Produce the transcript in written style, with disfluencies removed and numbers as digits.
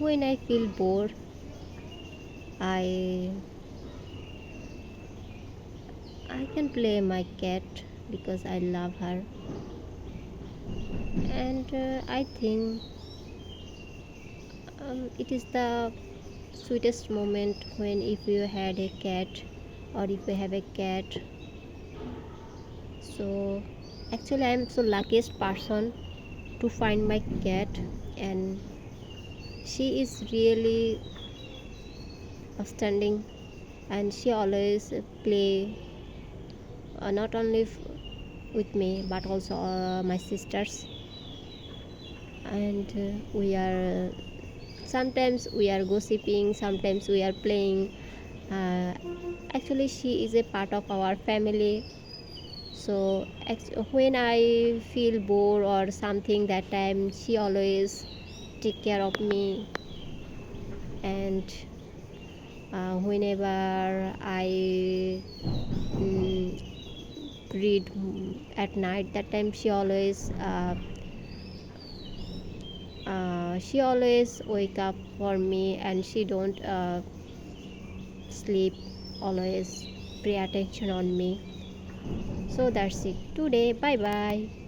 when I feel bored, I I can play my cat because I love her, and I think it is the sweetest moment when if you had a cat or if you have a cat. So actually, I am so luckiest person to find my cat, and she is really outstanding, and she always play not only with me but also my sisters, and we are sometimes we are gossiping, sometimes we are playing. uh, Actually she is a part of our family. So when I feel bored or something, that time she always take care of me. And whenever I read at night, that time she always wake up for me, and she don't sleep, always pay attention on me. So that's it today. Bye bye.